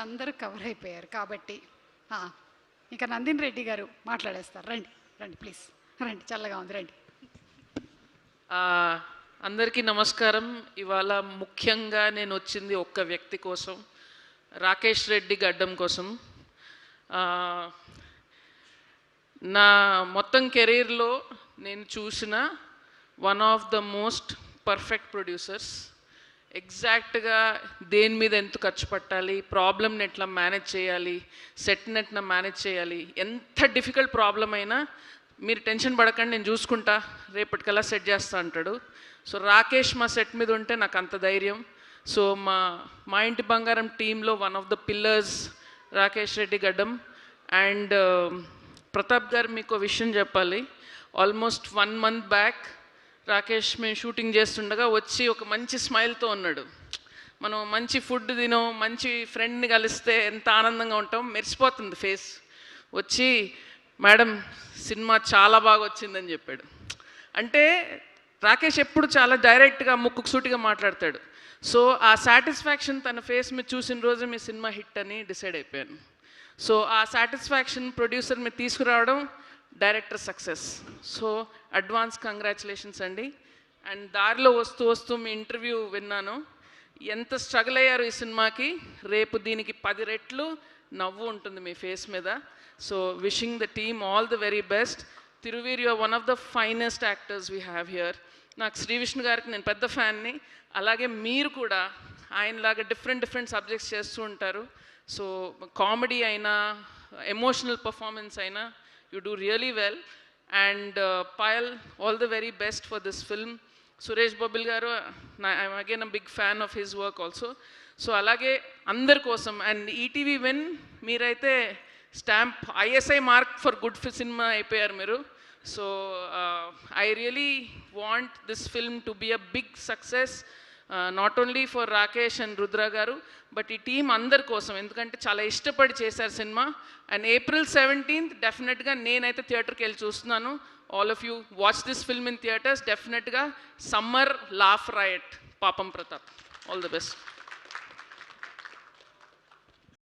అందరూ కవర్ అయిపోయారు కాబట్టి ఇక నందిని రెడ్డి గారు మాట్లాడేస్తారు. రండి రండి ప్లీజ్ రండి, చల్లగా ఉంది రండి. అందరికీ నమస్కారం. ఇవాళ ముఖ్యంగా నేను వచ్చింది ఒక్క వ్యక్తి కోసం, రాకేష్ రెడ్డి గడ్డం కోసం. నా మొత్తం కెరీర్లో నేను చూసిన one of the most perfect producers. ఎగ్జాక్ట్గా దేని మీద ఎంత ఖర్చు పెట్టాలి, ప్రాబ్లమ్ని ఎట్లా మేనేజ్ చేయాలి, సెట్ని ఎట్లా మేనేజ్ చేయాలి, ఎంత డిఫికల్ట్ ప్రాబ్లం అయినా మీరు టెన్షన్ పడకండి నేను చూసుకుంటా, రేపటికల్లా సెట్ చేస్తా అంటాడు. సో రాకేష్ మా సెట్ మీద ఉంటే నాకు అంత ధైర్యం. సో మా ఇంటి బంగారం టీంలో one of the pillars Rakesh Reddy గడ్డం. అండ్ ప్రతాప్ గారు మీకు విషయం చెప్పాలి. ఆల్మోస్ట్ 1 month బ్యాక్ రాకేష్ మేము షూటింగ్ చేస్తుండగా వచ్చి ఒక మంచి స్మైల్తో ఉన్నాడు. మనం మంచి ఫుడ్ తినో, మంచి ఫ్రెండ్ని కలిస్తే ఎంత ఆనందంగా ఉంటాం, మెరిసిపోతుంది ఫేస్. వచ్చి మేడం సినిమా చాలా బాగా వచ్చిందని చెప్పాడు. అంటే రాకేష్ ఎప్పుడు చాలా డైరెక్ట్గా ముక్కు సూటిగా మాట్లాడతాడు. సో ఆ సాటిస్ఫాక్షన్ తన ఫేస్ మీద చూసిన రోజు మీ సినిమా హిట్ అని డిసైడ్ అయిపోయాను. సో ఆ సాటిస్ఫాక్షన్ ప్రొడ్యూసర్ మీద తీసుకురావడం director success. So advance congratulations అండి. అండ్ దారిలో వస్తూ వస్తూ మీ ఇంటర్వ్యూ విన్నాను, ఎంత స్ట్రగుల్ అయ్యారు ఈ సినిమాకి. రేపు దీనికి 10 రెట్లు నవ్వు ఉంటుంది మీ ఫేస్ మీద. So wishing the team all the very best. Thiruveer, you are one of the finest actors we have here. నాకు శ్రీ విష్ణు గారికి నేను పెద్ద ఫ్యాన్ని. అలాగే మీరు కూడా ఆయనలాగా డిఫరెంట్ సబ్జెక్ట్స్ చేస్తూ ఉంటారు. సో కామెడీ అయినా ఎమోషనల్ పర్ఫార్మెన్స్ అయినా you do really well. And Payal, all the very best for this film. Suresh Babil garu, I'm again a big fan of his work also. So alage andar kosam, and ETV win meeraithe stamp ISI mark for good cinema ayipayar meru. So I really want this film to be a big success, not only for Rakesh and Rudra garu, but ఈ team అందరి కోసం, ఎందుకంటే చాలా ఇష్టపడి చేశారు cinema. And April 17th డెఫినెట్గా నేనైతే థియేటర్కి వెళ్ళి చూస్తున్నాను. All of you watch this film in theatres. డెఫినెట్గా సమ్మర్ లాఫ్ రైట్ పాపం ప్రతాప్. All the best.